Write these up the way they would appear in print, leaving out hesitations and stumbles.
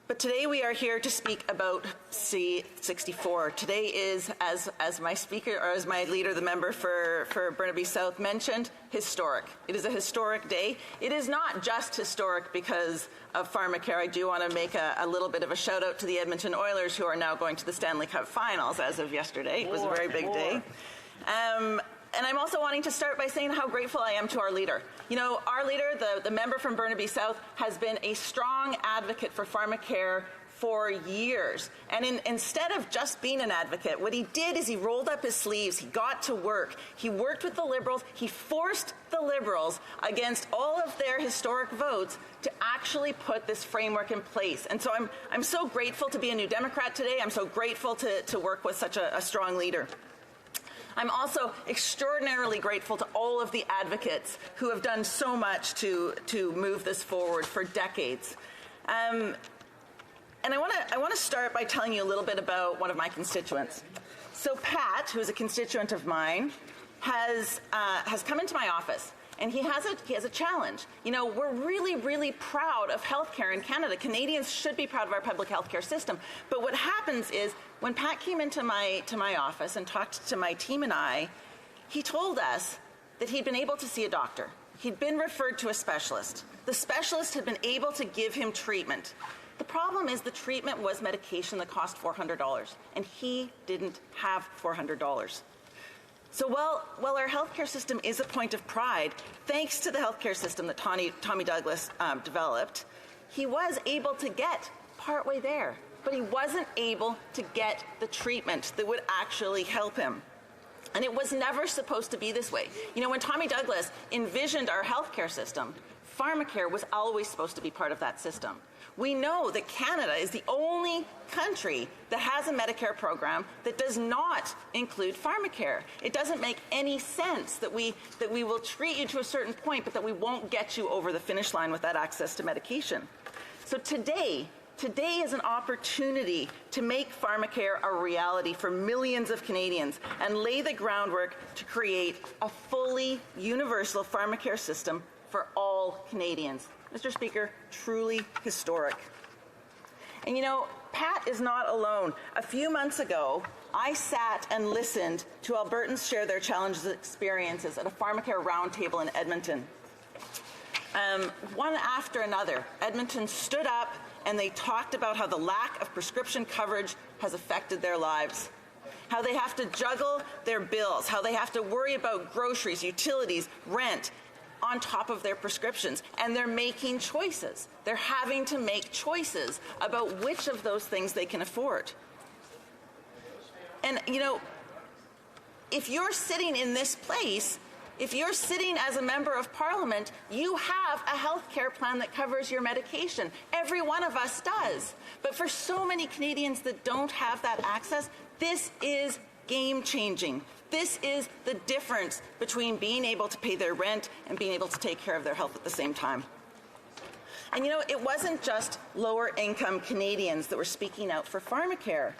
But today we are here to speak about C-64. Today is, as my speaker, or as my leader, the member for Burnaby South mentioned, historic. It is a historic day. It is not just historic because of Pharmacare. I do want to make a little bit of a shout out to the Edmonton Oilers, who are now going to the Stanley Cup Finals as of yesterday. It was a very big day. And I'm also wanting to start by saying how grateful I am to our leader. You know, our leader, the member from Burnaby South, has been a strong advocate for Pharmacare for years. And instead of just being an advocate, what he did is he rolled up his sleeves, he got to work, he worked with the Liberals, he forced the Liberals, against all of their historic votes, to actually put this framework in place. And so I'm so grateful to be a New Democrat today. I'm so grateful to work with such a strong leader. I'm also extraordinarily grateful to all of the advocates who have done so much to move this forward for decades. And I want to start by telling you a little bit about one of my constituents. So Pat, who is a constituent of mine, has come into my office. And he has a challenge. You know, we're really, really proud of healthcare in Canada. Canadians should be proud of our public healthcare system. But what happens is, when Pat came into my office and talked to my team and I, he told us that he'd been able to see a doctor. He'd been referred to a specialist. The specialist had been able to give him treatment. The problem is the treatment was medication that cost $400, and he didn't have $400. So while our healthcare system is a point of pride, thanks to the healthcare system that Tommy Douglas developed, he was able to get partway there, but he wasn't able to get the treatment that would actually help him. And it was never supposed to be this way. You know, when Tommy Douglas envisioned our healthcare system, Pharmacare was always supposed to be part of that system. We know that Canada is the only country that has a Medicare program that does not include Pharmacare. It doesn't make any sense that we will treat you to a certain point, but that we won't get you over the finish line with that access to medication. So today is an opportunity to make Pharmacare a reality for millions of Canadians and lay the groundwork to create a fully universal Pharmacare system for all Canadians. Mr. Speaker, truly historic. And you know, Pat is not alone. A few months ago, I sat and listened to Albertans share their challenges and experiences at a Pharmacare roundtable in Edmonton. One after another, Edmonton stood up and they talked about how the lack of prescription coverage has affected their lives, how they have to juggle their bills, how they have to worry about groceries, utilities, rent, on top of their prescriptions, and they're making choices. They're having to make choices about which of those things they can afford. And, you know, if you're sitting in this place, if you're sitting as a member of Parliament, you have a health care plan that covers your medication. Every one of us does. But for so many Canadians that don't have that access, this is game-changing. This is the difference between being able to pay their rent and being able to take care of their health at the same time. And you know, it wasn't just lower-income Canadians that were speaking out for Pharmacare.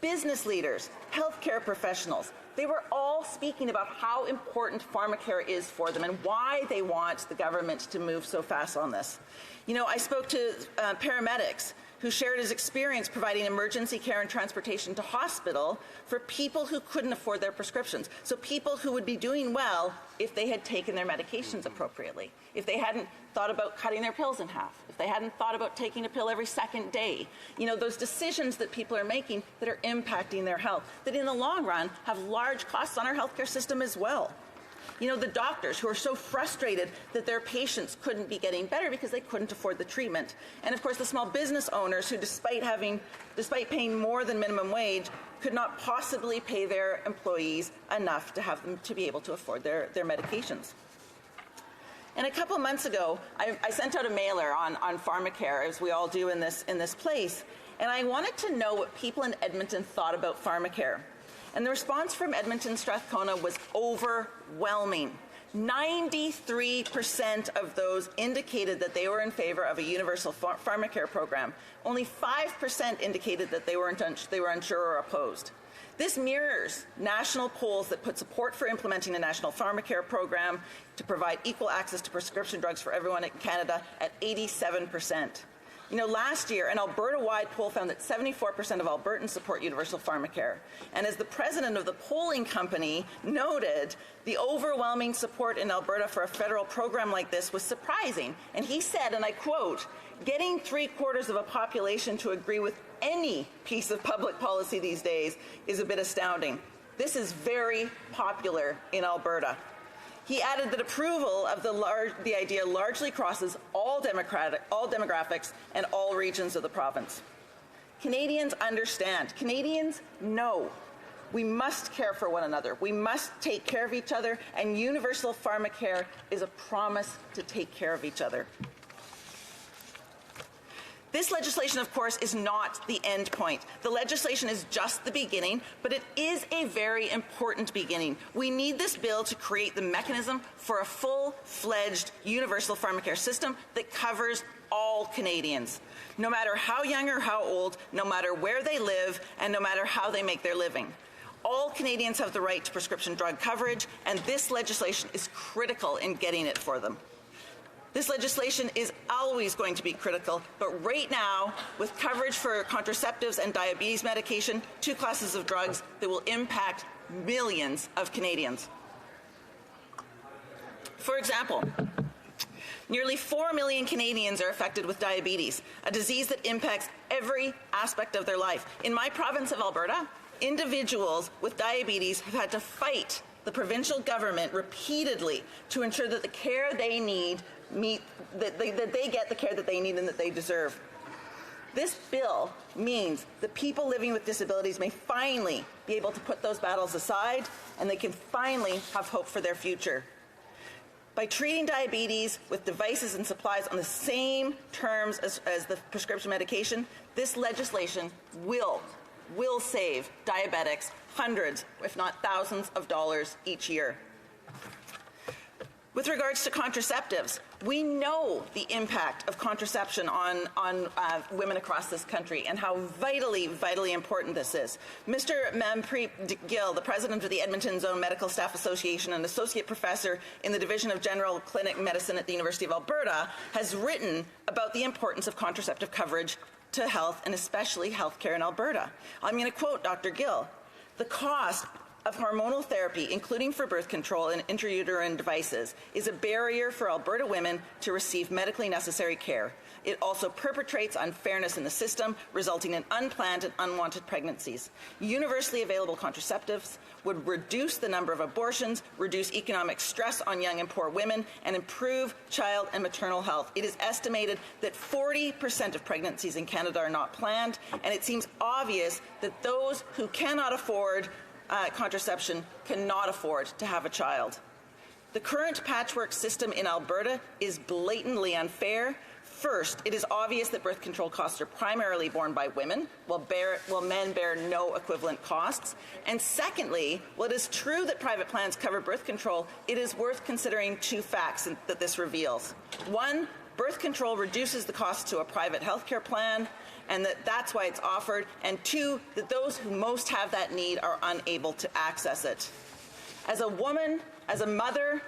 Business leaders, healthcare professionals, they were all speaking about how important Pharmacare is for them and why they want the government to move so fast on this. You know, I spoke to paramedics who shared his experience providing emergency care and transportation to hospital for people who couldn't afford their prescriptions. So people who would be doing well if they had taken their medications appropriately, if they hadn't thought about cutting their pills in half, if they hadn't thought about taking a pill every second day. You know, those decisions that people are making that are impacting their health, that in the long run have large costs on our healthcare system as well. You know, the doctors who are so frustrated that their patients couldn't be getting better because they couldn't afford the treatment. And of course, the small business owners who, despite paying more than minimum wage, could not possibly pay their employees enough to have them to be able to afford their medications. And a couple months ago, I sent out a mailer on Pharmacare, as we all do in this place, and I wanted to know what people in Edmonton thought about Pharmacare. And the response from Edmonton Strathcona was overwhelming. 93% of those indicated that they were in favor of a universal Pharmacare program. Only 5% indicated that they were unsure or opposed. This mirrors national polls that put support for implementing a national Pharmacare program to provide equal access to prescription drugs for everyone in Canada at 87%. You know, last year, an Alberta-wide poll found that 74% of Albertans support universal pharmacare. And as the president of the polling company noted, the overwhelming support in Alberta for a federal program like this was surprising. And he said, and I quote, "Getting 3/4 of a population to agree with any piece of public policy these days is a bit astounding. This is very popular in Alberta." He added that approval of the idea largely crosses all demographics and all regions of the province. Canadians understand. Canadians know. We must care for one another. We must take care of each other, and universal pharmacare is a promise to take care of each other. This legislation, of course, is not the end point. The legislation is just the beginning, but it is a very important beginning. We need this bill to create the mechanism for a full-fledged universal pharmacare system that covers all Canadians, no matter how young or how old, no matter where they live, and no matter how they make their living. All Canadians have the right to prescription drug coverage, and this legislation is critical in getting it for them. This legislation is always going to be critical, but right now, with coverage for contraceptives and diabetes medication, two classes of drugs that will impact millions of Canadians. For example, nearly 4 million Canadians are affected with diabetes, a disease that impacts every aspect of their life. In my province of Alberta, individuals with diabetes have had to fight the provincial government repeatedly to ensure that the care they need that they get the care that they need and that they deserve. This bill means that people living with disabilities may finally be able to put those battles aside, and they can finally have hope for their future. By treating diabetes with devices and supplies on the same terms as the prescription medication, this legislation will save diabetics hundreds, if not thousands of dollars each year. With regards to contraceptives, we know the impact of contraception on women across this country and how vitally important this is. Mr. Manpreet Gill, the president of the Edmonton Zone Medical Staff Association and associate professor in the Division of General Clinic Medicine at the University of Alberta, has written about the importance of contraceptive coverage to health and especially healthcare in Alberta. I'm going to quote Dr. Gill. "The cost of hormonal therapy, including for birth control and intrauterine devices, is a barrier for Alberta women to receive medically necessary care. It also perpetrates unfairness in the system, resulting in unplanned and unwanted pregnancies. Universally available contraceptives would reduce the number of abortions, reduce economic stress on young and poor women, and improve child and maternal health. It is estimated that 40% of pregnancies in Canada are not planned, and it seems obvious that those who cannot afford contraception cannot afford to have a child. The current patchwork system in Alberta is blatantly unfair. First, it is obvious that birth control costs are primarily borne by women, while men bear no equivalent costs. And secondly, while it is true that private plans cover birth control, it is worth considering two facts that this reveals. One, birth control reduces the cost to a private healthcare plan, and that's why it's offered, and two, that those who most have that need are unable to access it. As a woman, as a mother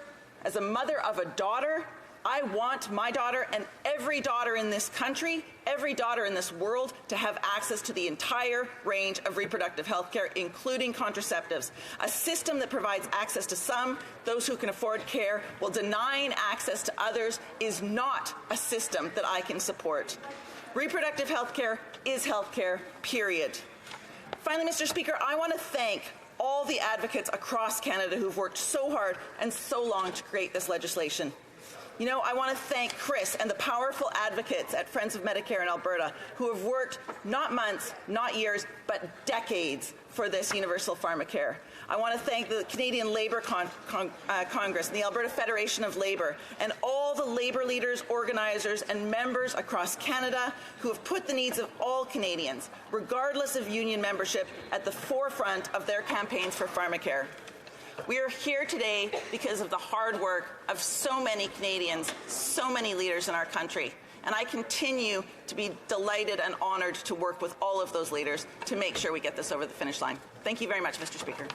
of a daughter, I want my daughter and every daughter in this country, every daughter in this world, to have access to the entire range of reproductive health care, including contraceptives. A system that provides access to some, those who can afford care, while denying access to others, is not a system that I can support. Reproductive health care is health care, period. Finally, Mr. Speaker, I want to thank all the advocates across Canada who've worked so hard and so long to create this legislation. You know, I want to thank Chris and the powerful advocates at Friends of Medicare in Alberta who have worked not months, not years, but decades for this universal pharmacare. I want to thank the Canadian Labour Congress and the Alberta Federation of Labour and all the labour leaders, organisers and members across Canada who have put the needs of all Canadians, regardless of union membership, at the forefront of their campaigns for pharmacare. We are here today because of the hard work of so many Canadians, so many leaders in our country. And I continue to be delighted and honoured to work with all of those leaders to make sure we get this over the finish line. Thank you very much, Mr. Speaker.